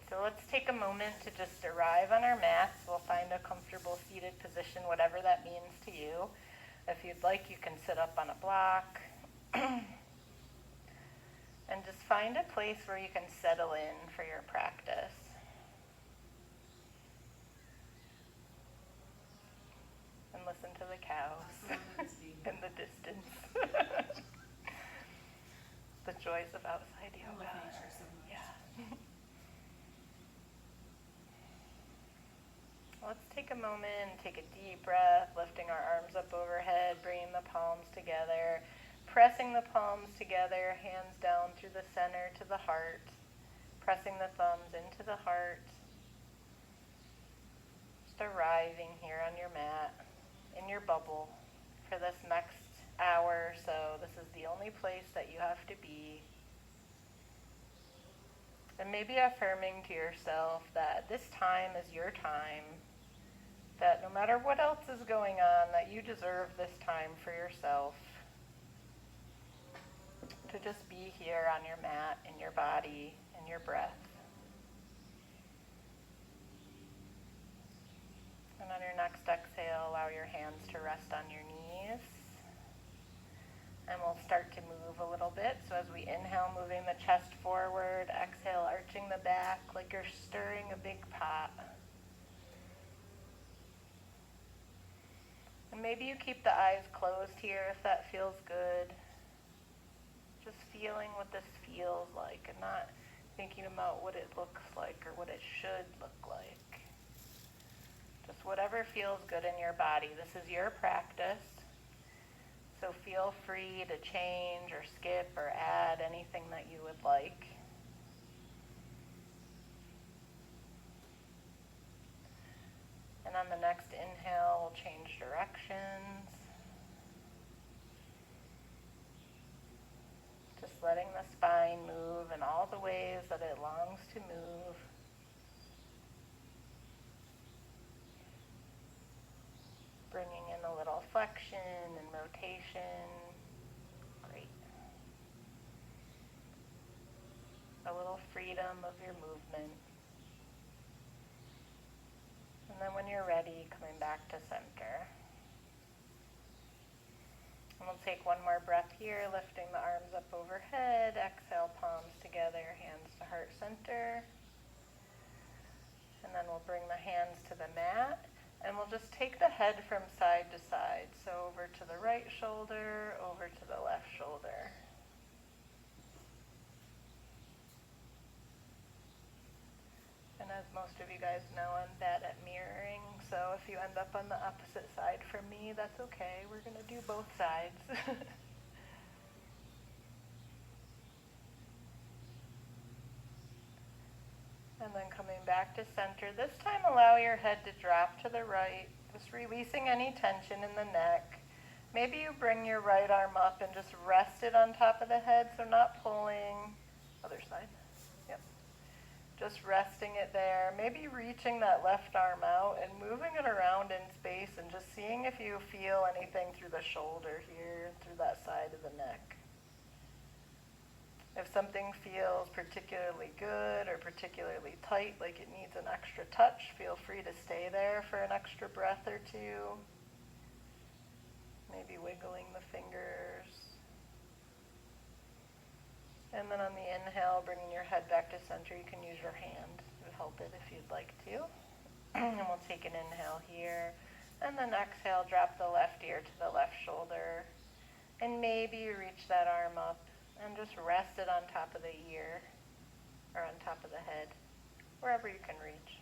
So let's take a moment to just arrive on our mats. We'll find a comfortable seated position, whatever that means to you. If you'd like, you can sit up on a block. And just find a place where you can settle in for your practice. And listen to the cows in the distance. The joys of outside yoga. Yeah. Let's take a moment and take a deep breath, lifting our arms up overhead, bringing the palms together, pressing the palms together, hands down through the center to the heart, pressing the thumbs into the heart. Just arriving here on your mat, in your bubble, for this next hour or so. This is the only place that you have to be. And maybe affirming to yourself that this time is your time, that no matter what else is going on, that you deserve this time for yourself, to just be here on your mat, in your body, in your breath. And on your next exhale, allow your hands to rest on your knees. And we'll start to move a little bit. So as we inhale, moving the chest forward, exhale, arching the back like you're stirring a big pot. And maybe you keep the eyes closed here if that feels good. Just feeling what this feels like and not thinking about what it looks like or what it should look like. Just whatever feels good in your body. This is your practice. So feel free to change or skip or add anything that you would like. And on the next inhale, we'll change directions. Just letting the spine move in all the ways that it longs to move. Bringing in a little flexion and rotation. Great. A little freedom of your movement. And then when you're ready, coming back to center. And we'll take one more breath here, lifting the arms up overhead. Exhale, palms together, hands to heart center. And then we'll bring the hands to the mat. And we'll just take the head from side to side. So over to the right shoulder, over to the left shoulder. And as most of you guys know, I'm bad at mirroring. So if you end up on the opposite side from me, that's okay. We're going to do both sides. And then coming back to center. This time allow your head to drop to the right, just releasing any tension in the neck. Maybe you bring your right arm up and just rest it on top of the head, so not pulling. Other side. Yep. Just resting it there. Maybe reaching that left arm out and moving it around in space and just seeing if you feel anything through the shoulder here, through that side of the neck. If something feels particularly good or particularly tight, like it needs an extra touch, feel free to stay there for an extra breath or two. Maybe wiggling the fingers. And then on the inhale, bringing your head back to center, you can use your hand to help it if you'd like to. And we'll take an inhale here. And then exhale, drop the left ear to the left shoulder. And maybe you reach that arm up and just rest it on top of the ear or on top of the head, wherever you can reach.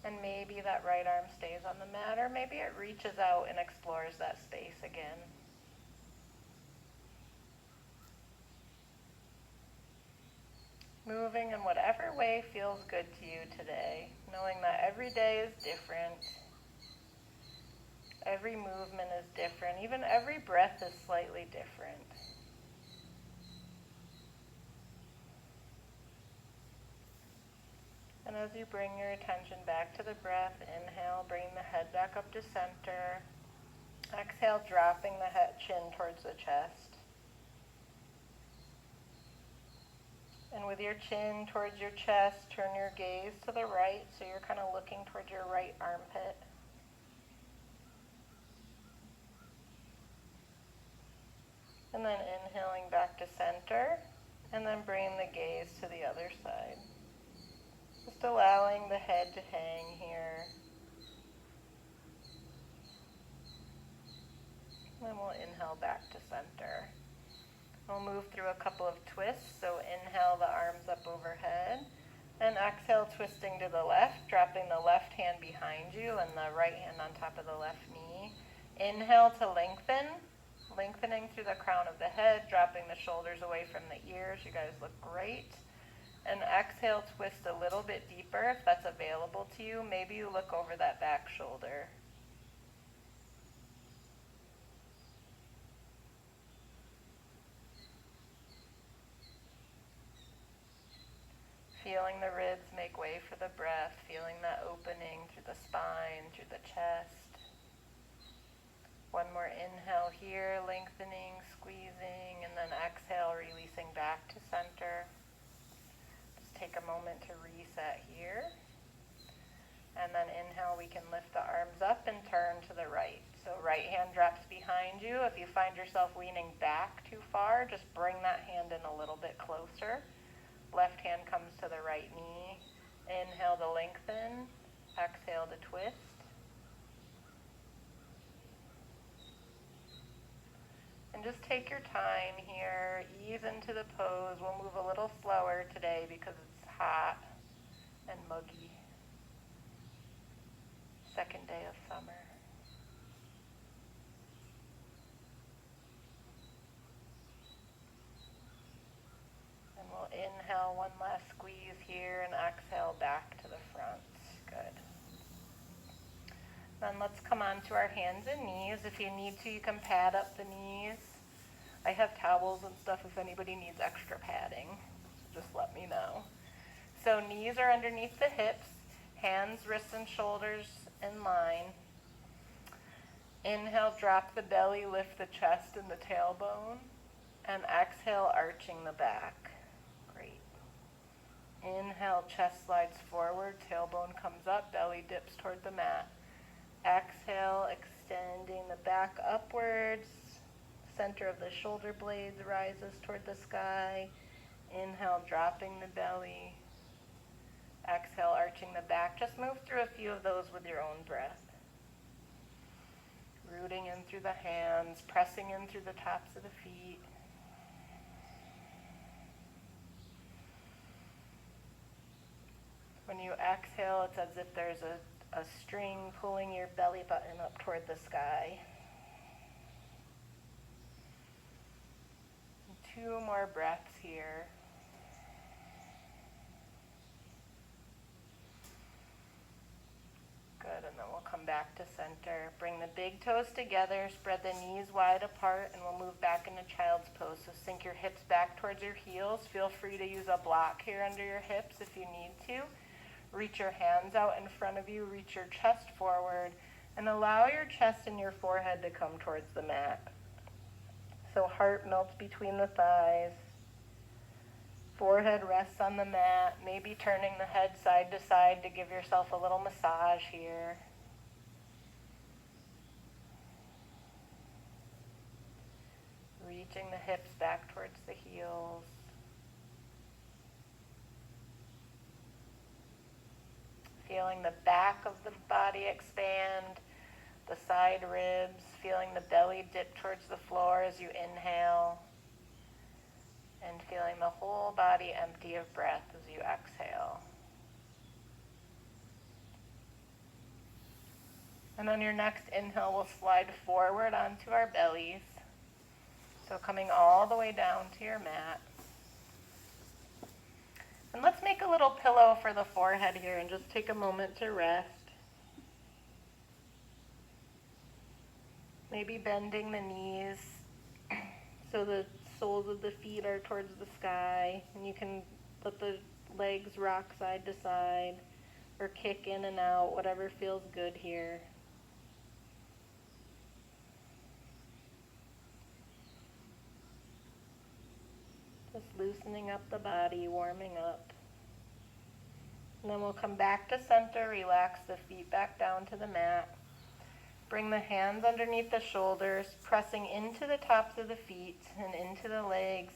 And maybe that right arm stays on the mat, or maybe it reaches out and explores that space again. Moving in whatever way feels good to you today, knowing that every day is different. Every movement is different. Even every breath is slightly different. And as you bring your attention back to the breath, inhale, bring the head back up to center. Exhale, dropping the head, chin towards the chest. And with your chin towards your chest, turn your gaze to the right, so you're kind of looking towards your right armpit. And then inhaling back to center, and then bringing the gaze to the other side. Just allowing the head to hang here. And then we'll inhale back to center. We'll move through a couple of twists, so inhale the arms up overhead, and exhale twisting to the left, dropping the left hand behind you and the right hand on top of the left knee. Inhale to lengthen, lengthening through the crown of the head, dropping the shoulders away from the ears. You guys look great. And exhale, twist a little bit deeper if that's available to you. Maybe you look over that back shoulder. Feeling the ribs make way for the breath, feeling that opening through the spine, through the chest. One more inhale here, lengthening, squeezing, and then exhale, releasing back to center. Just take a moment to reset here. And then inhale, we can lift the arms up and turn to the right. So right hand drops behind you. If you find yourself leaning back too far, just bring that hand in a little bit closer. Left hand comes to the right knee. Inhale to lengthen. Exhale to twist. And just take your time here. Ease into the pose. We'll move a little slower today because it's hot and muggy. Second day of summer. And we'll inhale one last squeeze here and exhale back to the front. Good. Then let's come on to our hands and knees. If you need to, you can pad up the knees. I have towels and stuff if anybody needs extra padding. So just let me know. So knees are underneath the hips, hands, wrists, and shoulders in line. Inhale, drop the belly, lift the chest and the tailbone. And exhale, arching the back. Great. Inhale, chest slides forward, tailbone comes up, belly dips toward the mat. Exhale, extending the back upwards. Center of the shoulder blades rises toward the sky. Inhale, dropping the belly. Exhale, arching the back. Just move through a few of those with your own breath. Rooting in through the hands, pressing in through the tops of the feet. When you exhale, it's as if there's a string pulling your belly button up toward the sky. 2 more breaths here. Good, and then we'll come back to center. Bring the big toes together, spread the knees wide apart, and we'll move back into child's pose. So sink your hips back towards your heels. Feel free to use a block here under your hips if you need to. Reach your hands out in front of you, reach your chest forward, and allow your chest and your forehead to come towards the mat. So heart melts between the thighs. Forehead rests on the mat, maybe turning the head side to side to give yourself a little massage here. Reaching the hips back towards the heels. Feeling the back of the body expand, the side ribs, feeling the belly dip towards the floor as you inhale, and feeling the whole body empty of breath as you exhale. And on your next inhale, we'll slide forward onto our bellies. So coming all the way down to your mat. And let's make a little pillow for the forehead here and just take a moment to rest. Maybe bending the knees so the soles of the feet are towards the sky, and you can let the legs rock side to side or kick in and out, whatever feels good here. Just loosening up the body, warming up. And then we'll come back to center, relax the feet back down to the mat. Bring the hands underneath the shoulders, pressing into the tops of the feet and into the legs.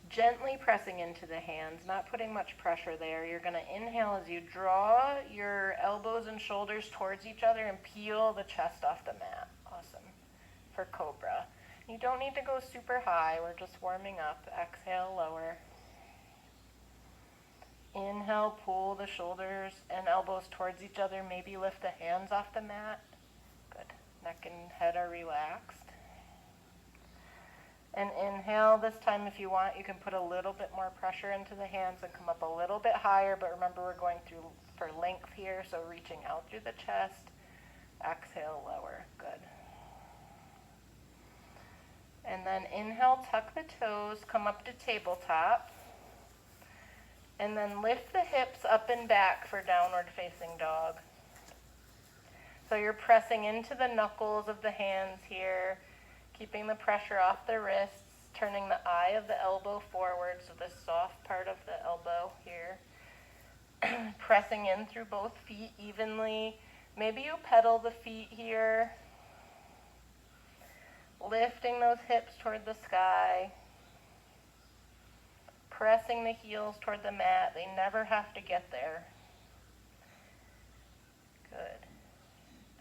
Gently pressing into the hands, not putting much pressure there. You're going to inhale as you draw your elbows and shoulders towards each other and peel the chest off the mat. Awesome. For Cobra. You don't need to go super high. We're just warming up. Exhale, lower. Inhale, pull the shoulders and elbows towards each other. Maybe lift the hands off the mat. Good. Neck and head are relaxed. And inhale, this time if you want, you can put a little bit more pressure into the hands and come up a little bit higher, but remember we're going through for length here, so reaching out through the chest. Exhale, lower. Good. And then inhale, tuck the toes, come up to tabletop. And then lift the hips up and back for downward facing dog. So you're pressing into the knuckles of the hands here, keeping the pressure off the wrists, turning the eye of the elbow forward, so the soft part of the elbow here. Pressing in through both feet evenly. Maybe you pedal the feet here. Lifting those hips toward the sky. Pressing the heels toward the mat. They never have to get there. Good.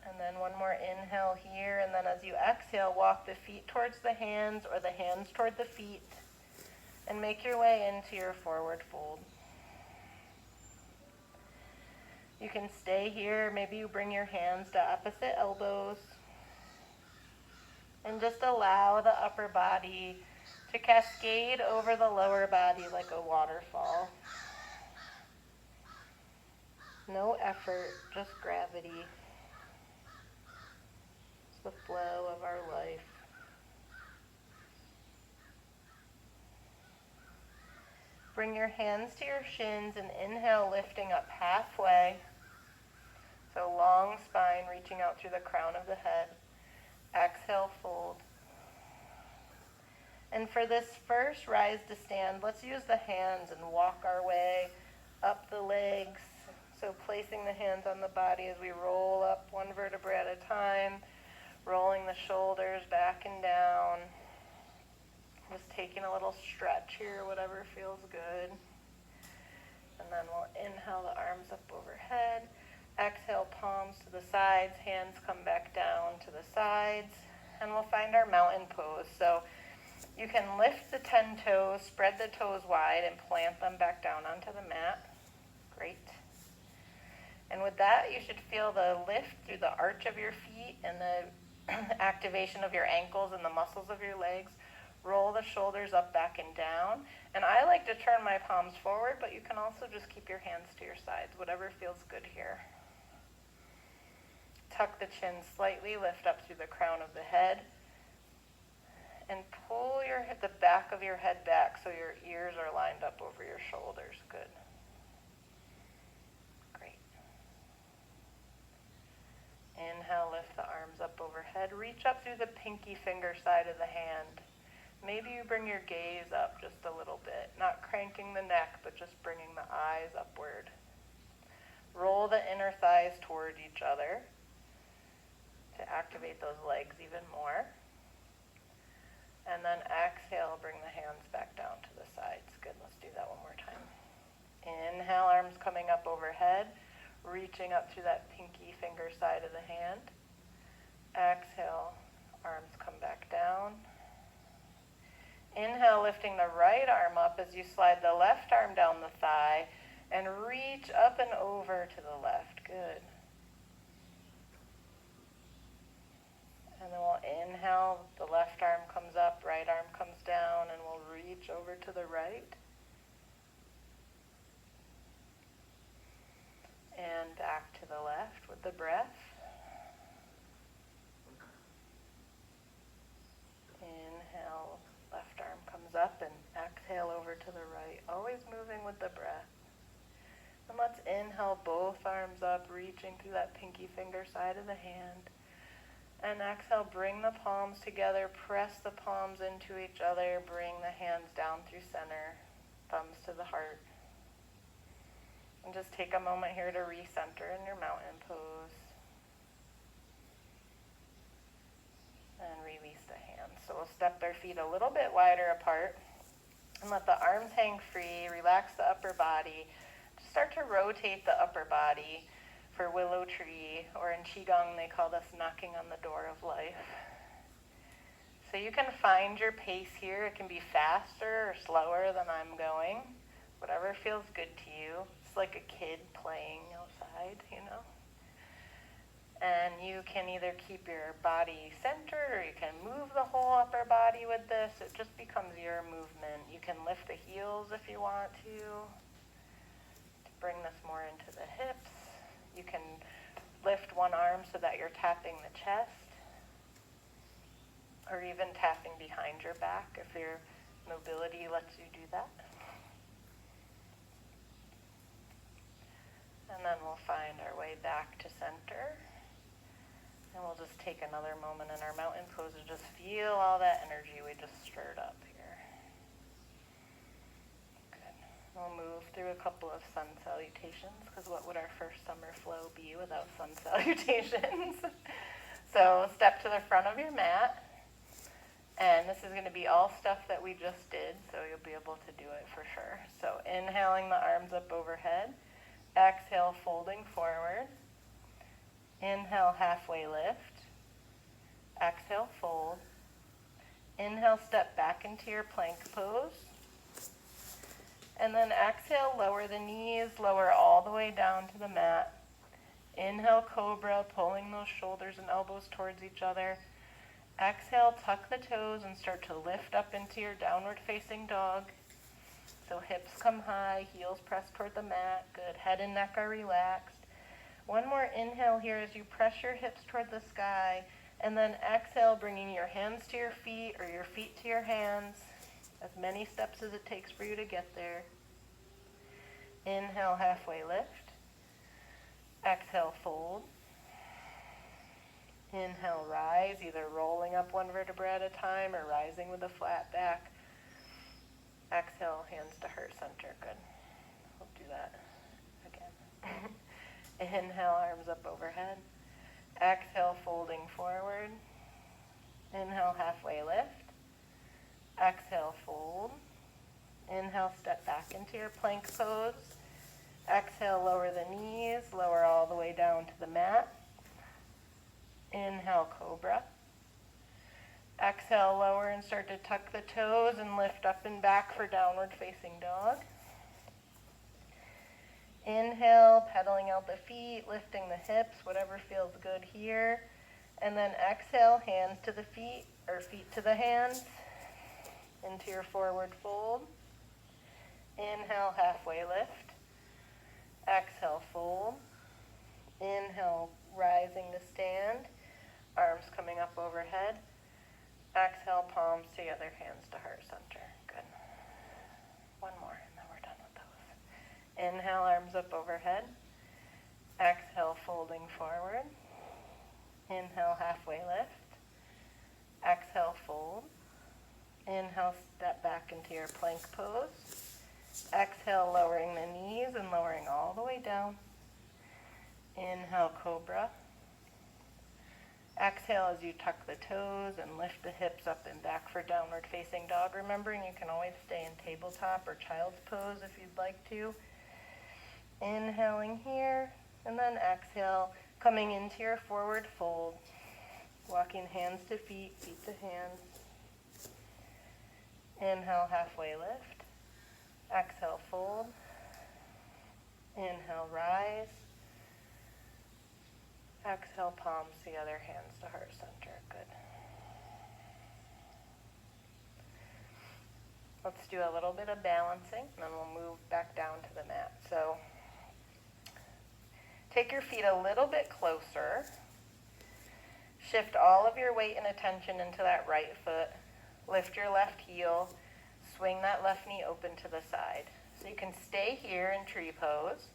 And then one more inhale here, and then as you exhale, walk the feet towards the hands or the hands toward the feet, and make your way into your forward fold. You can stay here. Maybe you bring your hands to opposite elbows, and just allow the upper body to cascade over the lower body like a waterfall. No effort, just gravity. The flow of our life. Bring your hands to your shins and inhale, lifting up halfway. So long spine reaching out through the crown of the head. Exhale, fold. And for this first rise to stand, let's use the hands and walk our way up the legs. So placing the hands on the body as we roll up one vertebra at a time. Rolling the shoulders back and down. Just taking a little stretch here, whatever feels good. And then we'll inhale the arms up overhead. Exhale, palms to the sides. Hands come back down to the sides. And we'll find our mountain pose. So you can lift the 10 toes, spread the toes wide, and plant them back down onto the mat. Great. And with that, you should feel the lift through the arch of your feet and the activation of your ankles and the muscles of your legs. Roll the shoulders up, back, and down. And I like to turn my palms forward, but you can also just keep your hands to your sides, whatever feels good here. Tuck the chin slightly, lift up through the crown of the head. And pull the back of your head back so your ears are lined up over your shoulders. Good. Inhale, lift the arms up overhead. Reach up through the pinky finger side of the hand. Maybe you bring your gaze up just a little bit, not cranking the neck, but just bringing the eyes upward. Roll the inner thighs toward each other to activate those legs even more. And then exhale, bring the hands back down to the sides. Good, let's do that one more time. Inhale, arms coming up overhead. Reaching up through that pinky finger side of the hand. Exhale, arms come back down. Inhale, lifting the right arm up as you slide the left arm down the thigh and reach up and over to the left. Good. And then we'll inhale, the left arm comes up, right arm comes down, and we'll reach over to the right. And back to the left with the breath. Inhale, left arm comes up, and exhale over to the right. Always moving with the breath. And let's inhale both arms up, reaching through that pinky finger side of the hand. And exhale, bring the palms together, press the palms into each other, bring the hands down through center, thumbs to the heart. And just take a moment here to recenter in your mountain pose. And release the hands. So we'll step our feet a little bit wider apart and let the arms hang free. Relax the upper body. Just start to rotate the upper body. For willow tree, or in Qigong they call this knocking on the door of life. So you can find your pace here. It can be faster or slower than I'm going. Whatever feels good to you. It's like a kid playing outside, you know. And you can either keep your body centered or you can move the whole upper body with this. It just becomes your movement. You can lift the heels if you want to bring this more into the hips. You can lift one arm so that you're tapping the chest, or even tapping behind your back if your mobility lets you do that. And then we'll find our way back to center. And we'll just take another moment in our mountain pose to just feel all that energy we just stirred up here. Good. We'll move through a couple of sun salutations, because what would our first summer flow be without sun salutations? So step to the front of your mat. And this is going to be all stuff that we just did, so you'll be able to do it for sure. So inhaling the arms up overhead. Exhale, folding forward. Inhale, halfway lift. Exhale, fold. Inhale, step back into your plank pose. And then exhale, lower the knees, lower all the way down to the mat. Inhale, cobra, pulling those shoulders and elbows towards each other. Exhale, tuck the toes and start to lift up into your downward facing dog. So hips come high, heels press toward the mat. Good. Head and neck are relaxed. One more inhale here as you press your hips toward the sky. And then exhale, bringing your hands to your feet or your feet to your hands. As many steps as it takes for you to get there. Inhale, halfway lift. Exhale, fold. Inhale, rise, either rolling up one vertebra at a time or rising with a flat back. Exhale, hands to heart center. Good. We'll do that again. Inhale, arms up overhead. Exhale, folding forward. Inhale, halfway lift. Exhale, fold. Inhale, step back into your plank pose. Exhale, lower the knees, lower all the way down to the mat. Inhale, cobra. Exhale, lower and start to tuck the toes and lift up and back for downward facing dog. Inhale, pedaling out the feet, lifting the hips, whatever feels good here. And then exhale, hands to the feet or feet to the hands into your forward fold. Inhale, halfway lift. Exhale, fold. Inhale, rising to stand. Arms coming up overhead. Exhale, palms together, hands to heart center. Good. One more, and then we're done with those. Inhale, arms up overhead. Exhale, folding forward. Inhale, halfway lift. Exhale, fold. Inhale, step back into your plank pose. Exhale, lowering the knees and lowering all the way down. Inhale, cobra. Exhale as you tuck the toes and lift the hips up and back for downward facing dog. Remembering you can always stay in tabletop or child's pose if you'd like to. Inhaling here, and then exhale, coming into your forward fold. Walking hands to feet, feet to hands. Inhale, halfway lift. Exhale, fold. Inhale, rise. Exhale, palms together, hands to heart center. Good. Let's do a little bit of balancing, and then we'll move back down to the mat. So take your feet a little bit closer. Shift all of your weight and attention into that right foot. Lift your left heel. Swing that left knee open to the side. So you can stay here in tree pose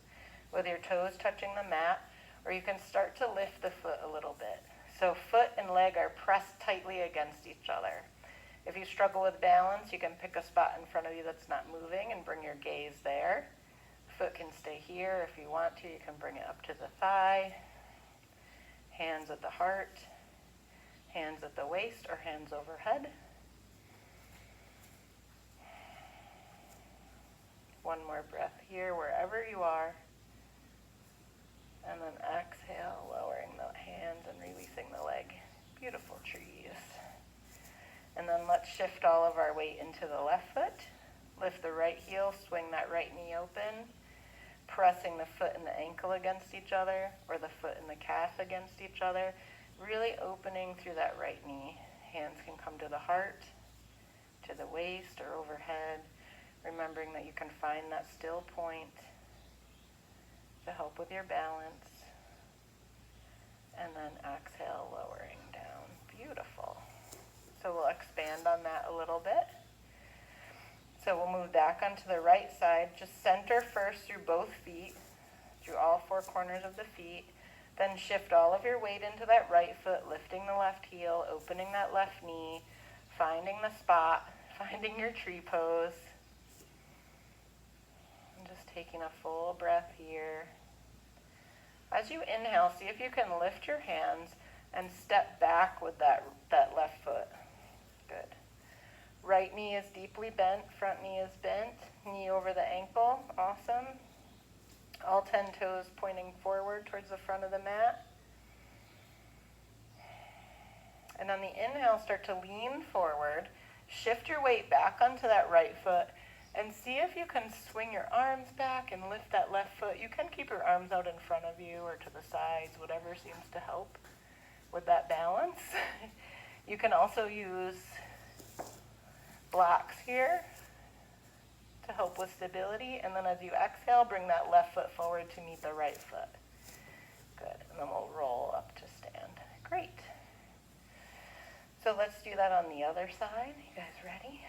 with your toes touching the mat, or you can start to lift the foot a little bit. So foot and leg are pressed tightly against each other. If you struggle with balance, you can pick a spot in front of you that's not moving and bring your gaze there. Foot can stay here. If you want to, you can bring it up to the thigh. Hands at the heart, hands at the waist, or hands overhead. One more breath here, wherever you are. And then exhale, lowering the hands and releasing the leg. Beautiful trees. And then let's shift all of our weight into the left foot. Lift the right heel, swing that right knee open, pressing the foot and the ankle against each other, or the foot and the calf against each other, really opening through that right knee. Hands can come to the heart, to the waist, or overhead, remembering that you can find that still point to help with your balance. And then exhale, lowering down. Beautiful. So we'll expand on that a little bit. So we'll move back onto the right side. Just center first through both feet, through all four corners of the feet. Then shift all of your weight into that right foot, lifting the left heel, opening that left knee, finding the spot, finding your tree pose. And just taking a full breath here. As you inhale, see if you can lift your hands and step back with that left foot. Good. Right knee is deeply bent, front knee is bent, knee over the ankle, awesome. All 10 toes pointing forward towards the front of the mat. And on the inhale, start to lean forward, shift your weight back onto that right foot, and see if you can swing your arms back and lift that left foot. You can keep your arms out in front of you or to the sides, whatever seems to help with that balance. You can also use blocks here to help with stability, and then as you exhale, bring that left foot forward to meet the right foot. Good, and then we'll roll up to stand. Great. So let's do that on the other side. You guys ready?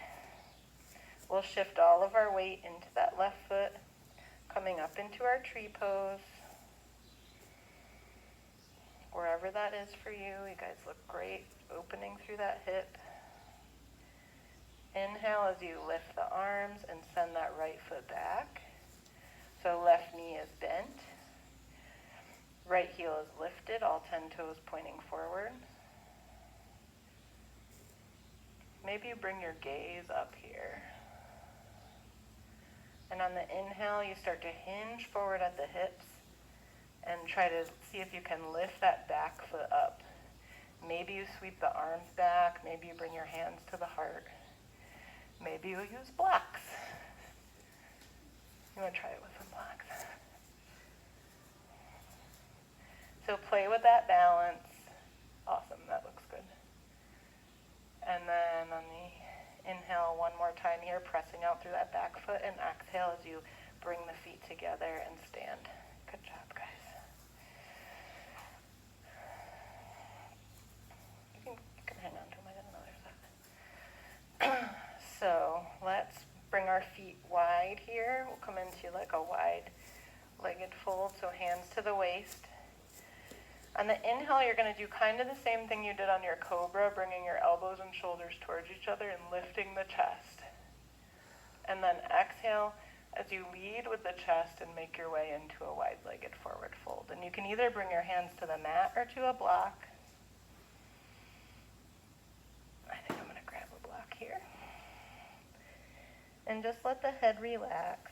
We'll shift all of our weight into that left foot, coming up into our tree pose. Wherever that is for you, you guys look great, opening through that hip. Inhale as you lift the arms and send that right foot back. So left knee is bent. Right heel is lifted, all 10 toes pointing forward. Maybe you bring your gaze up here. And on the inhale, you start to hinge forward at the hips and try to see if you can lift that back foot up. Maybe you sweep the arms back. Maybe you bring your hands to the heart. Maybe you use blocks. You want to try it with some blocks? So play with that balance. Awesome, that looks good. And then on the inhale, one more time here, pressing out through that back foot, and exhale as you bring the feet together and stand. Good job, guys. You can hang on to them. I got another set. So let's bring our feet wide here. We'll come into like a wide-legged fold, so hands to the waist. On the inhale, you're going to do kind of the same thing you did on your cobra, bringing your elbows and shoulders towards each other and lifting the chest. And then exhale as you lead with the chest and make your way into a wide-legged forward fold. And you can either bring your hands to the mat or to a block. I think I'm going to grab a block here. And just let the head relax.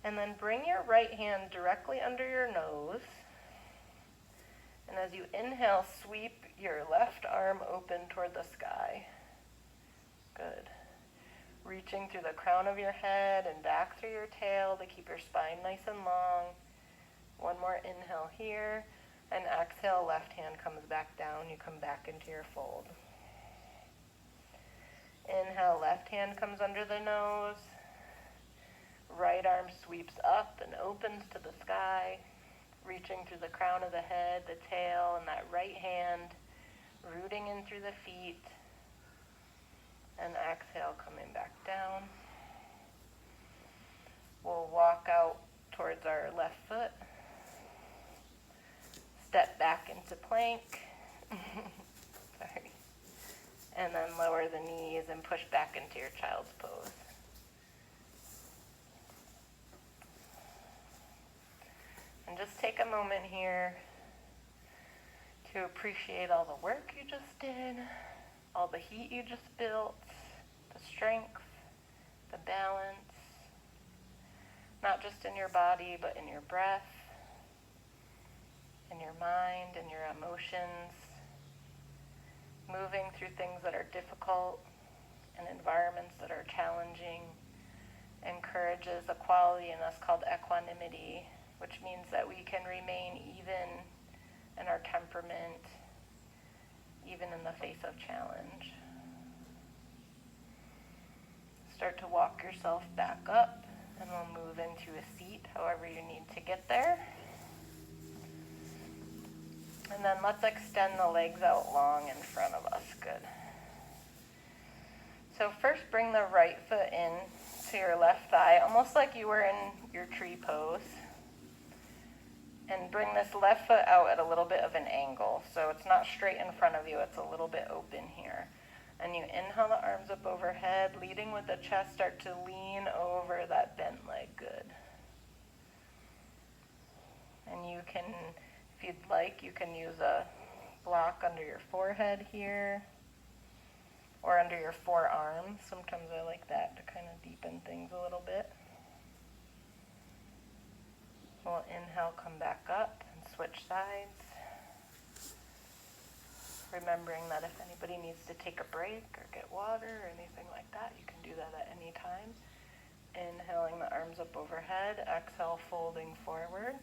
And then bring your right hand directly under your nose. And as you inhale, sweep your left arm open toward the sky. Good. Reaching through the crown of your head and back through your tail to keep your spine nice and long. One more inhale here. And exhale, left hand comes back down. You come back into your fold. Inhale, left hand comes under the nose. Right arm sweeps up and opens to the sky, reaching through the crown of the head, the tail, and that right hand, rooting in through the feet. And exhale, coming back down. We'll walk out towards our left foot. step back into plank. Sorry. And then lower the knees and push back into your child's pose. And just take a moment here to appreciate all the work you just did, all the heat you just built, the strength, the balance, not just in your body, but in your breath, in your mind, in your emotions, moving through things that are difficult and environments that are challenging encourages a quality in us called equanimity, which means that we can remain even in our temperament, even in the face of challenge. Start to walk yourself back up, and we'll move into a seat however you need to get there. And then let's extend the legs out long in front of us. Good. So first bring the right foot in to your left thigh, almost like you were in your tree pose. And bring this left foot out at a little bit of an angle. So it's not straight in front of you, it's a little bit open here. And you inhale the arms up overhead, leading with the chest, start to lean over that bent leg. Good. And you can, if you'd like, you can use a block under your forehead here, or under your forearms. Sometimes I like that to kind of deepen things a little bit. We'll inhale, come back up, and switch sides. Remembering that if anybody needs to take a break or get water or anything like that, you can do that at any time. Inhaling the arms up overhead, exhale, folding forward.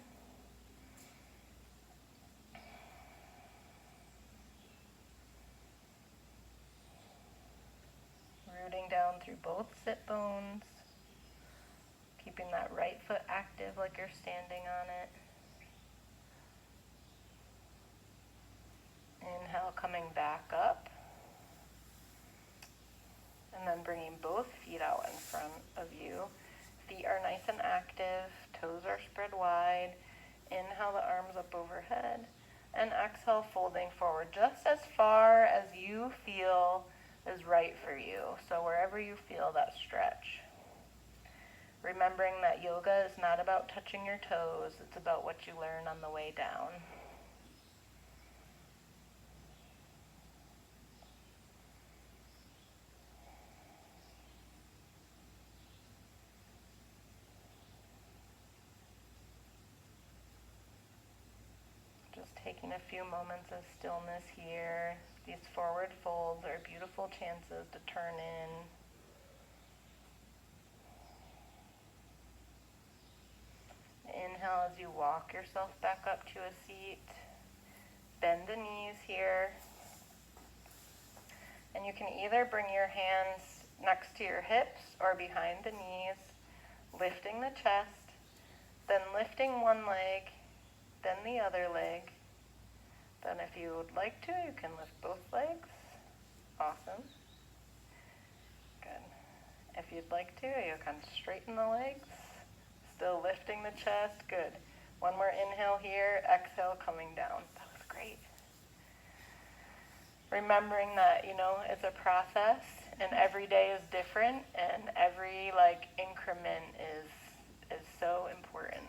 Rooting down through both sit bones. Keeping that right foot active like you're standing on it. Inhale, coming back up. And then bringing both feet out in front of you. Feet are nice and active. Toes are spread wide. Inhale the arms up overhead. And exhale, folding forward just as far as you feel is right for you. So wherever you feel that stretch. Remembering that yoga is not about touching your toes. It's about what you learn on the way down. Just taking a few moments of stillness here. These forward folds are beautiful chances to turn in. Inhale as you walk yourself back up to a seat. Bend the knees here. And you can either bring your hands next to your hips or behind the knees, lifting the chest, then lifting one leg, then the other leg. Then if you would like to, you can lift both legs. Awesome. Good. If you'd like to, you can straighten the legs. Still lifting the chest. Good. One more inhale here. Exhale, coming down. That was great. Remembering that, it's a process and every day is different and every increment is so important.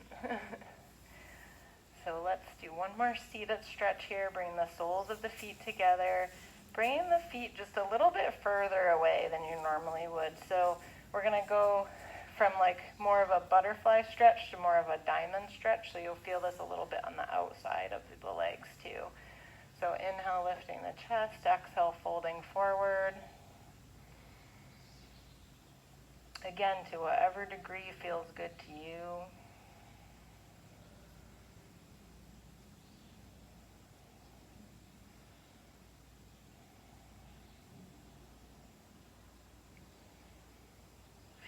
So let's do one more seated stretch here. Bring the soles of the feet together. Bringing the feet just a little bit further away than you normally would. So we're going to go from more of a butterfly stretch to more of a diamond stretch. So you'll feel this a little bit on the outside of the legs too. So inhale, lifting the chest. Exhale, folding forward. Again, to whatever degree feels good to you.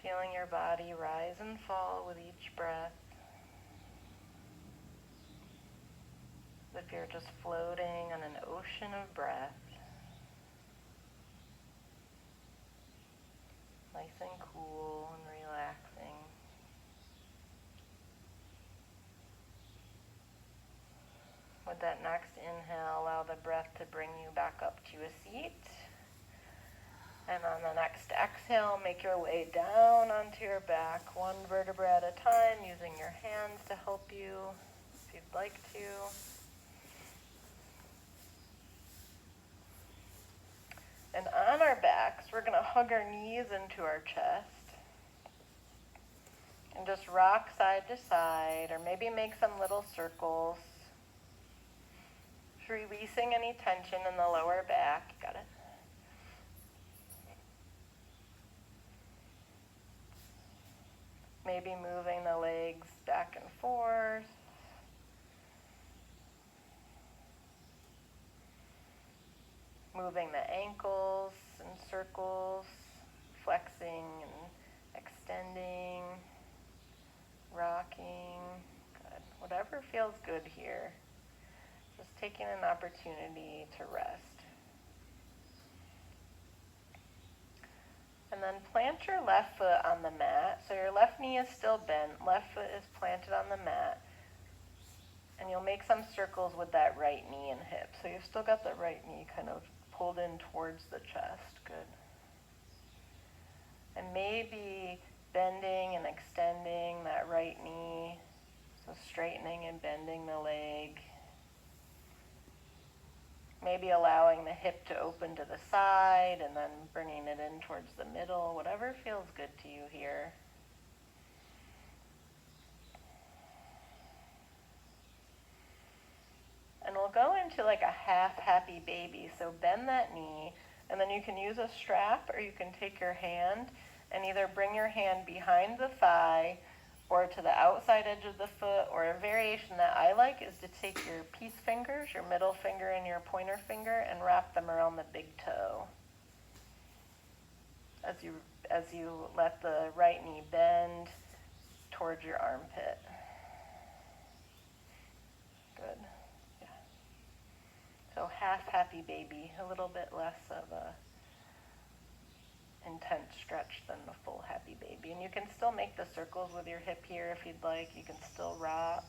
Feeling your body rise and fall with each breath. As if you're just floating on an ocean of breath. Nice and cool and relaxing. When With that next inhale, allow the breath to bring you back up to a seat. And on the next exhale, make your way down onto your back, one vertebra at a time, using your hands to help you if you'd like to. And on our backs, we're going to hug our knees into our chest and just rock side to side, or maybe make some little circles, releasing any tension in the lower back. Got it? Maybe moving the legs back and forth. Moving the ankles in circles, flexing and extending, rocking. Good. Whatever feels good here. Just taking an opportunity to rest. And then plant your left foot on the mat. So your left knee is still bent, left foot is planted on the mat. And you'll make some circles with that right knee and hip. So you've still got the right knee kind of pulled in towards the chest. Good. And maybe bending and extending that right knee. So straightening and bending the leg. Maybe allowing the hip to open to the side and then bringing it in towards the middle. Whatever feels good to you here. And we'll go into like a half happy baby. So bend that knee, and then you can use a strap, or you can take your hand and either bring your hand behind the thigh or to the outside edge of the foot, or a variation that I like is to take your peace fingers, your middle finger and your pointer finger, and wrap them around the big toe. As you let the right knee bend towards your armpit. Good. So half happy baby, a little bit less of a intense stretch than the full happy baby. And you can still make the circles with your hip here if you'd like. You can still rock.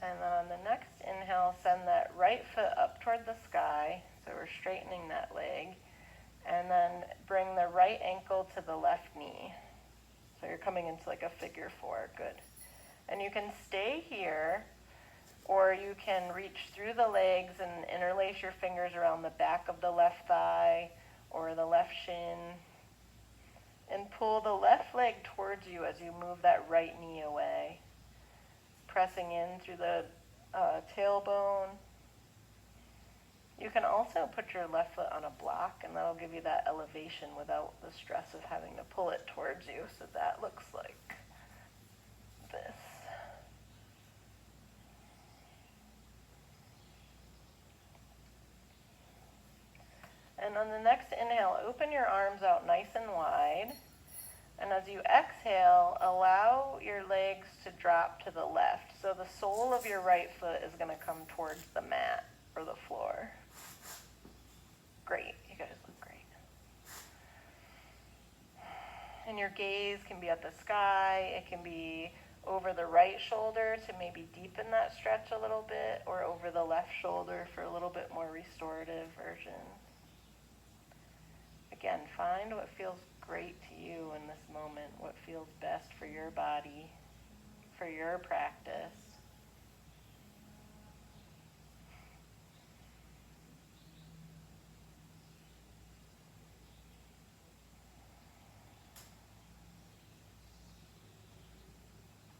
And then on the next inhale, send that right foot up toward the sky. So we're straightening that leg. And then bring the right ankle to the left knee. So you're coming into like a figure four. Good. And you can stay here, or you can reach through the legs and interlace your fingers around the back of the left thigh or the left shin. And pull the left leg towards you as you move that right knee away. Pressing in through the tailbone. You can also put your left foot on a block, and that'll give you that elevation without the stress of having to pull it towards you. So that looks like this. And on the next inhale, open your arms out nice and wide. And as you exhale, allow your legs to drop to the left. So the sole of your right foot is going to come towards the mat or the floor. Great. You guys look great. And your gaze can be at the sky. It can be over the right shoulder to maybe deepen that stretch a little bit, or over the left shoulder for a little bit more restorative version. Again, find what feels great to you in this moment, what feels best for your body, for your practice.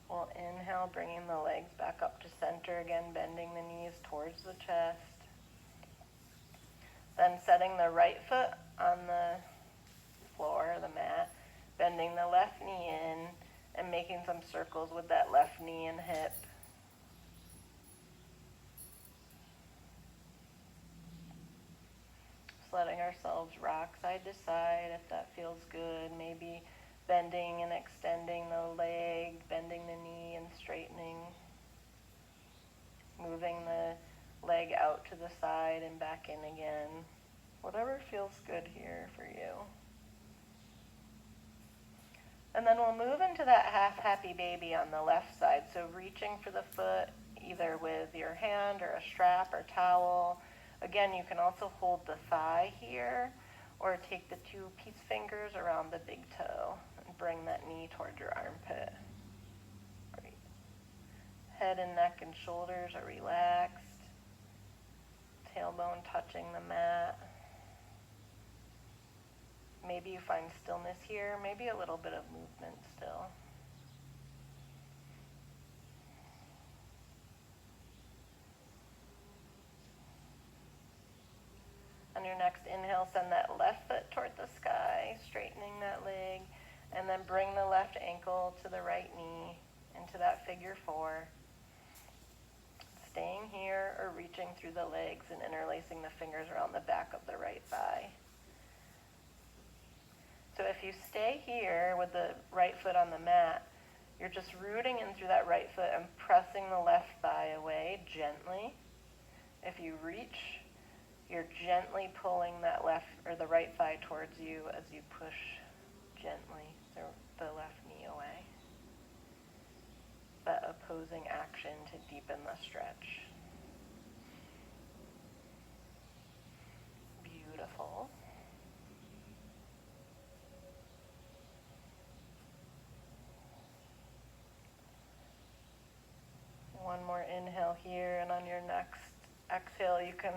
We'll inhale, bringing the legs back up to center again, bending the knees towards the chest. Then setting the right foot on the floor, the mat, bending the left knee in, and making some circles with that left knee and hip. Just letting ourselves rock side to side if that feels good. Maybe bending and extending the leg, bending the knee and straightening. Moving the leg out to the side and back in again. Whatever feels good here for you. And then we'll move into that half happy baby on the left side. So reaching for the foot either with your hand or a strap or towel. Again, you can also hold the thigh here or take the two peace fingers around the big toe and bring that knee towards your armpit. Great. Head and neck and shoulders are relaxed. Tailbone touching the mat. Maybe you find stillness here, maybe a little bit of movement still. On your next inhale, send that left foot toward the sky, straightening that leg, and then bring the left ankle to the right knee into that figure four. Staying here or reaching through the legs and interlacing the fingers around the back of the right thigh. So if you stay here with the right foot on the mat, you're just rooting in through that right foot and pressing the left thigh away gently. If you reach, you're gently pulling that left or the right thigh towards you as you push gently the left knee away. That opposing action to deepen the stretch. Beautiful. One more inhale here, and on your next exhale, you can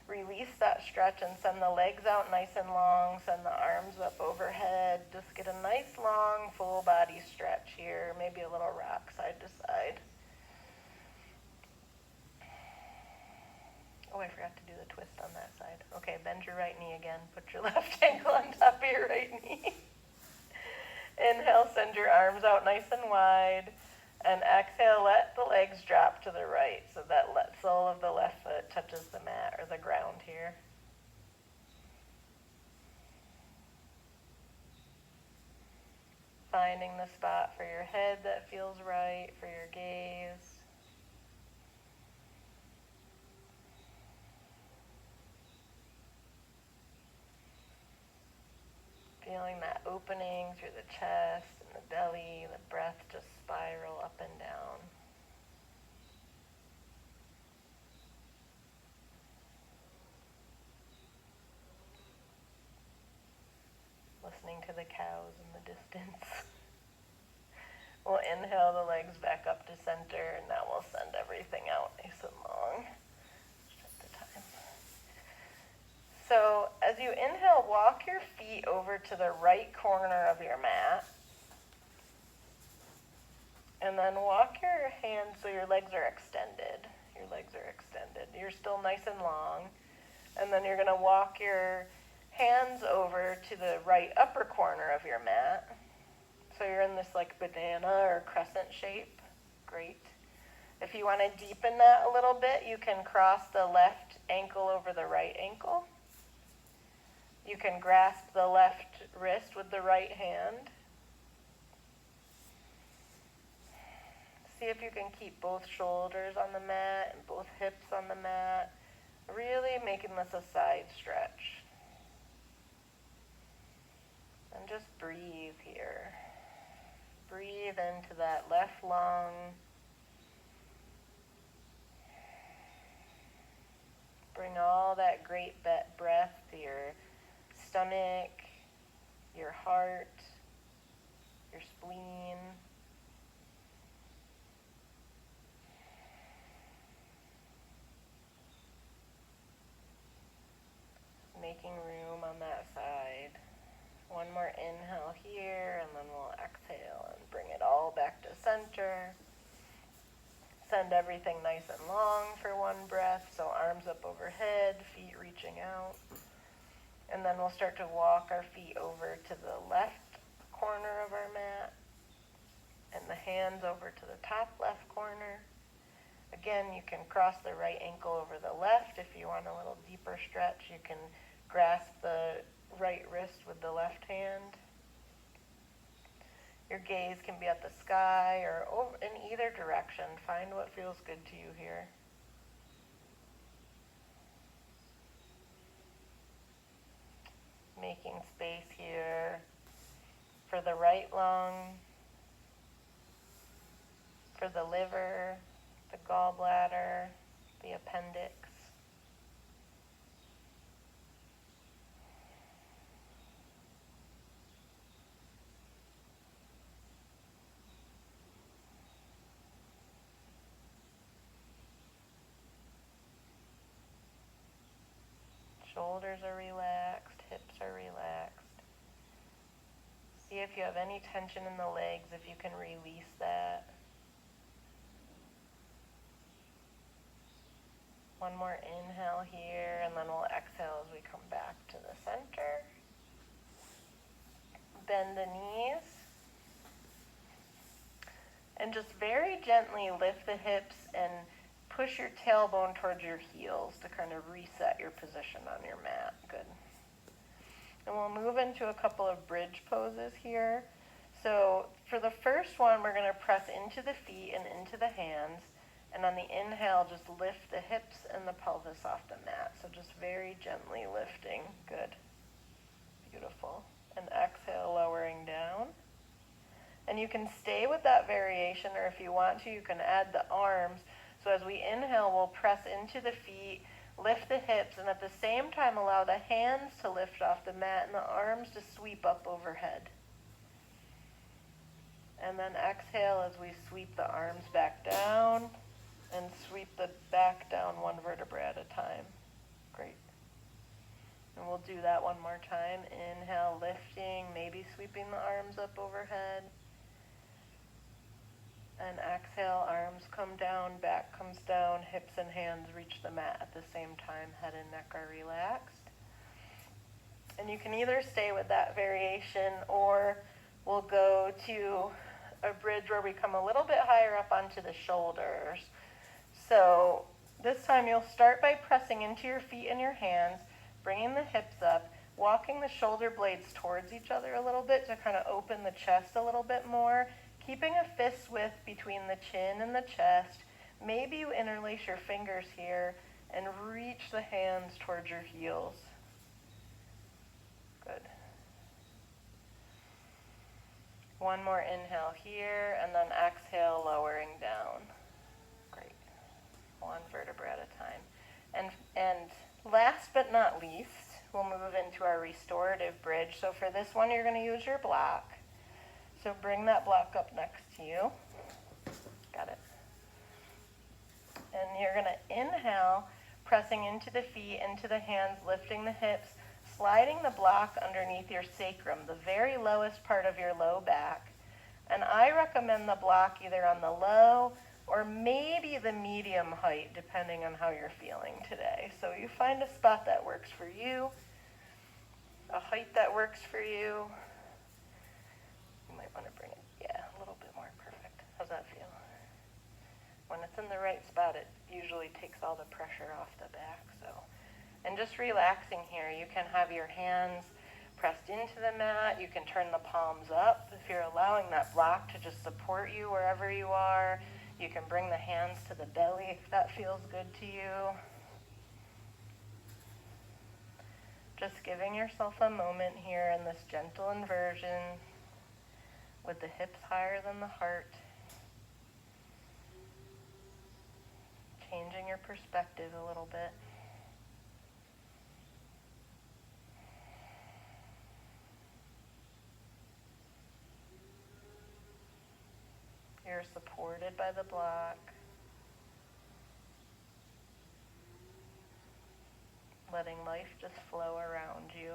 release that stretch and send the legs out nice and long, send the arms up overhead. Just get a nice long full body stretch here, maybe a little rock side to side. Oh, I forgot to do the twist on that side. Okay, bend your right knee again. Put your left ankle on top of your right knee. Inhale, send your arms out nice and wide. And exhale, let the legs drop to the right so that sole of the left foot touches the mat or the ground here. Finding the spot for your head that feels right, for your gaze. Feeling that opening through the chest and the belly, the breath just spiral up and down. Listening to the cows in the distance. We'll inhale the legs back up to center, and now we'll send everything out nice and long. Just at the time. So as you inhale, walk your feet over to the right corner of your mat. And then walk your hands so your legs are extended. Your legs are extended. You're still nice and long. And then you're going to walk your hands over to the right upper corner of your mat. So you're in this like banana or crescent shape. Great. If you want to deepen that a little bit, you can cross the left ankle over the right ankle. You can grasp the left wrist with the right hand. See if you can keep both shoulders on the mat and both hips on the mat. Really making this a side stretch. And just breathe here. Breathe into that left lung. Bring all that great breath to your stomach, your heart, your spleen. Making room on that side. One more inhale here, and then we'll exhale and bring it all back to center. Send everything nice and long for one breath, so arms up overhead, feet reaching out. And then we'll start to walk our feet over to the left corner of our mat, and the hands over to the top left corner. Again, you can cross the right ankle over the left. If you want a little deeper stretch, you can grasp the right wrist with the left hand. Your gaze can be at the sky or over in either direction. Find what feels good to you here. Making space here for for the right lung, for the liver, the gallbladder, the appendix. Shoulders are relaxed, hips are relaxed. See if you have any tension in the legs, if you can release that. One more inhale here, and then we'll exhale as we come back to the center. Bend the knees. And just very gently lift the hips and push your tailbone towards your heels to kind of reset your position on your mat. Good. And we'll move into a couple of bridge poses here. So for the first one, we're going to press into the feet and into the hands. And on the inhale, just lift the hips and the pelvis off the mat. So just very gently lifting. Good. Beautiful. And exhale, lowering down. And you can stay with that variation, or if you want to, you can add the arms. So as we inhale, we'll press into the feet, lift the hips, and at the same time allow the hands to lift off the mat and the arms to sweep up overhead. And then exhale as we sweep the arms back down and sweep the back down one vertebra at a time. Great. And we'll do that one more time. Inhale, lifting, maybe sweeping the arms up overhead. And exhale, arms come down, back comes down, hips and hands reach the mat at the same time. Head and neck are relaxed. And you can either stay with that variation, or we'll go to a bridge where we come a little bit higher up onto the shoulders. So this time you'll start by pressing into your feet and your hands, bringing the hips up, walking the shoulder blades towards each other a little bit to kind of open the chest a little bit more, keeping a fist width between the chin and the chest. Maybe you interlace your fingers here and reach the hands towards your heels. Good. One more inhale here, and then exhale, lowering down. Great. One vertebra at a time. And last but not least, we'll move into our restorative bridge. So for this one, you're going to use your block. So bring that block up next to you. Got it. And you're going to inhale, pressing into the feet, into the hands, lifting the hips, sliding the block underneath your sacrum, the very lowest part of your low back. And I recommend the block either on the low or maybe the medium height, depending on how you're feeling today. So you find a spot that works for you, a height that works for you. You might want to bring it, a little bit more. Perfect. How's that feel? When it's in the right spot, it usually takes all the pressure off the back. And just relaxing here, you can have your hands pressed into the mat. You can turn the palms up if you're allowing that block to just support you wherever you are. You can bring the hands to the belly if that feels good to you. Just giving yourself a moment here in this gentle inversion with the hips higher than the heart. Changing your perspective a little bit. You're supported by the block. Letting life just flow around you.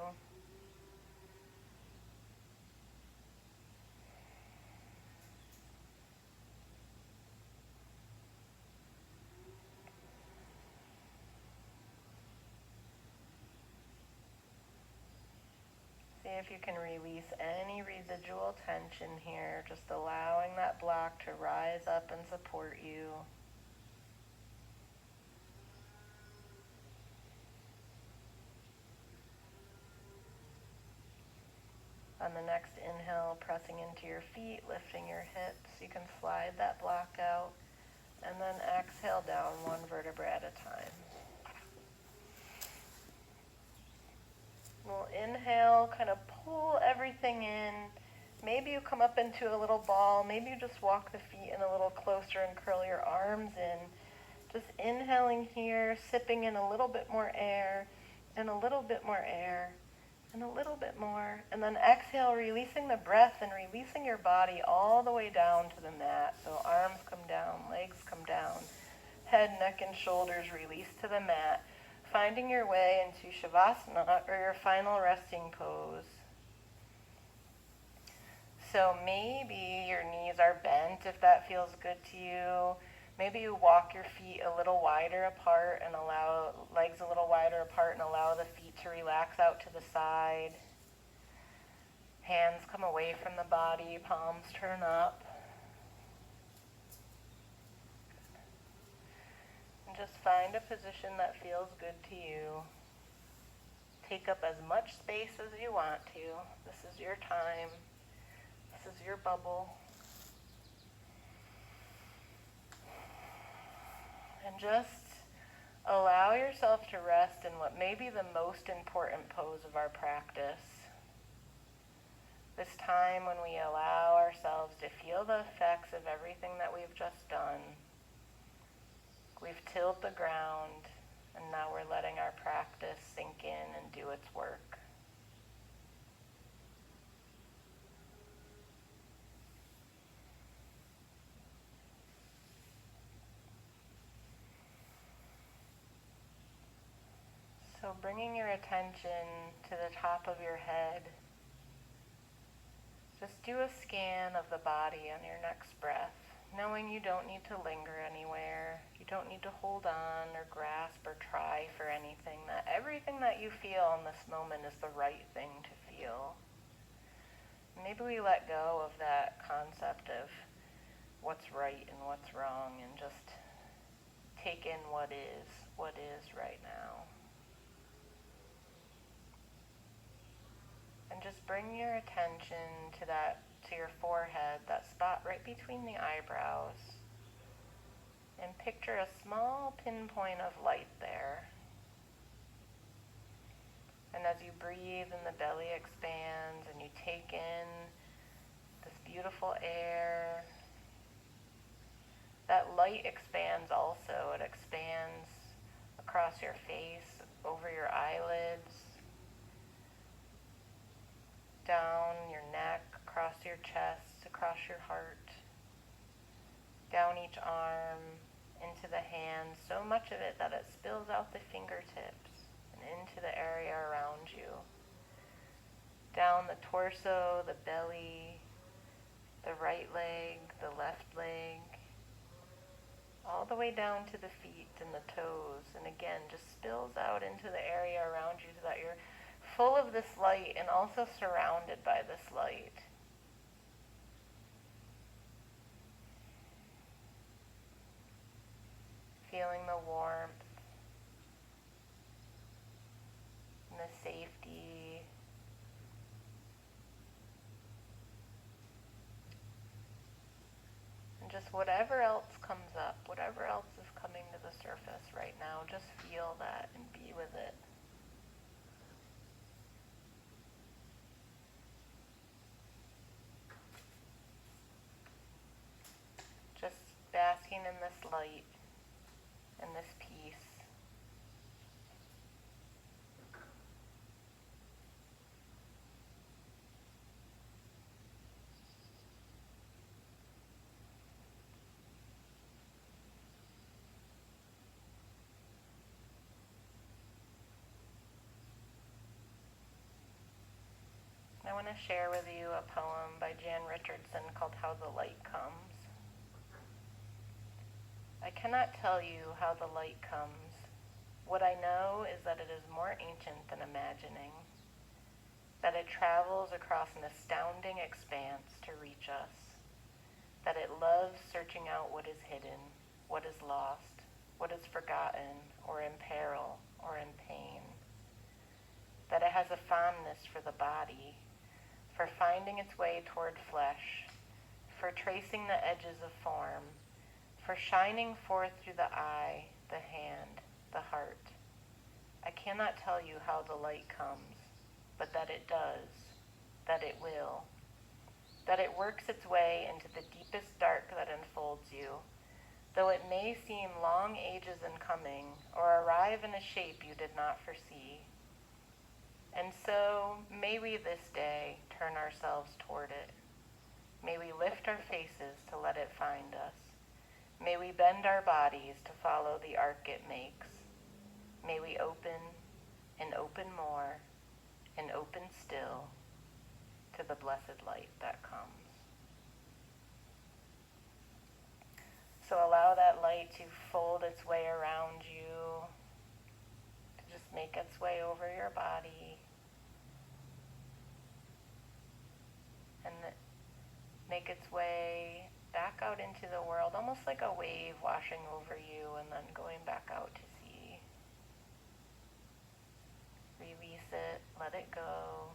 See if you can release any residual tension here, just allowing that block to rise up and support you. On the next inhale, pressing into your feet, lifting your hips. You can slide that block out, and then exhale down one vertebra at a time. We'll inhale, kind of pull everything in, Maybe you come up into a little ball. Maybe you just walk the feet in a little closer and curl your arms in. Just inhaling here, sipping in a little bit more air, and a little bit more air, and a little bit more. And then exhale, releasing the breath and releasing your body all the way down to the mat. So arms come down, legs come down, head, neck, and shoulders release to the mat. Finding your way into Shavasana, or your final resting pose. So maybe your knees are bent if that feels good to you. Maybe you walk your feet a little wider apart and allow legs a little wider apart and allow the feet to relax out to the side. Hands come away from the body, palms turn up. And just find a position that feels good to you. Take up as much space as you want to. This is your time. This is your bubble. And just allow yourself to rest in what may be the most important pose of our practice. This time when we allow ourselves to feel the effects of everything that we've just done. We've tilled the ground, and now we're letting our practice sink in and do its work. So bringing your attention to the top of your head, just do a scan of the body on your next breath, knowing you don't need to linger anywhere. You don't need to hold on or grasp or try for anything. That everything that you feel in this moment is the right thing to feel. Maybe we let go of that concept of what's right and what's wrong and just take in what is right now. And just bring your attention to your forehead, that spot right between the eyebrows. And picture a small pinpoint of light there. And as you breathe and the belly expands and you take in this beautiful air, that light expands also. It expands across your face, over your eyelids, down your neck, across your chest, across your heart, down each arm, into the hands, so much of it that it spills out the fingertips and into the area around you. Down the torso, the belly, the right leg, the left leg, all the way down to the feet and the toes, and again, just spills out into the area around you so that you're full of this light and also surrounded by this light. Feeling the warmth and the safety. And just whatever else comes up, whatever else is coming to the surface right now, just feel that and be with it. Just basking in this light and this peace. I want to share with you a poem by Jan Richardson called How the Light Comes. I cannot tell you how the light comes. What I know is that it is more ancient than imagining, that it travels across an astounding expanse to reach us, that it loves searching out what is hidden, what is lost, what is forgotten, or in peril, or in pain, that it has a fondness for the body, for finding its way toward flesh, for tracing the edges of form, for shining forth through the eye, the hand, the heart. I cannot tell you how the light comes, but that it does, that it will. that it works its way into the deepest dark that enfolds you, though it may seem long ages in coming or arrive in a shape you did not foresee. And so, may we this day turn ourselves toward it. May we lift our faces to let it find us. May we bend our bodies to follow the arc it makes. May we open and open more and open still to the blessed light that comes. So allow that light to fold its way around you, to just make its way over your body, and make its way back out into the world, almost like a wave washing over you and then going back out to sea. Release it, let it go.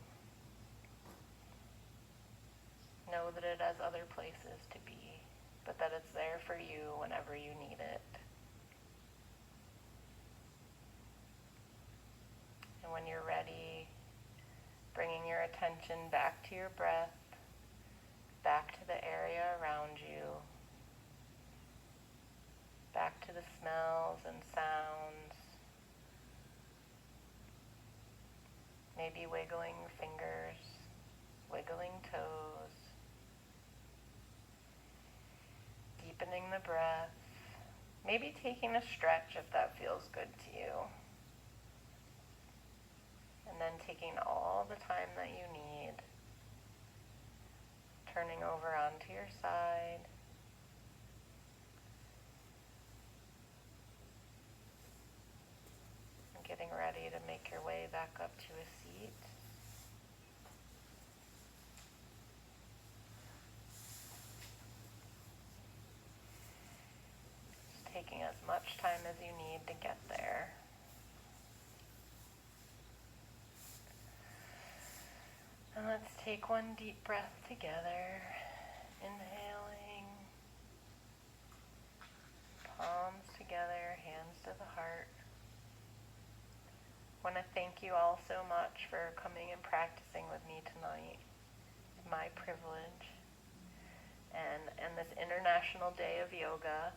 Know that it has other places to be, but that it's there for you whenever you need it. And when you're ready, bringing your attention back to your breath, back to the area around you, back to the smells and sounds, maybe wiggling fingers, wiggling toes, deepening the breath, maybe taking a stretch if that feels good to you. And then taking all the time that you need, turning over onto your side, and getting ready to make your way back up to a seat. Just taking as much time as you need to get there. And let's take one deep breath together, inhaling, palms together, hands to the heart. I want to thank you all so much for coming and practicing with me tonight. It's my privilege. And this International Day of Yoga,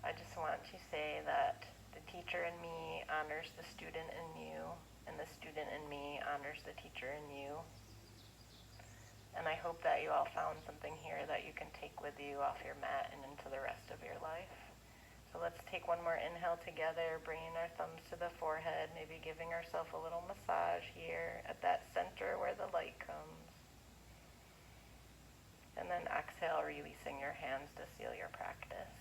I just want to say that the teacher in me honors the student in you, and the student in me honors the teacher in you. And I hope that you all found something here that you can take with you off your mat and into the rest of your life. So let's take one more inhale together, bringing our thumbs to the forehead, maybe giving ourselves a little massage here at that center where the light comes. And then exhale, releasing your hands to seal your practice.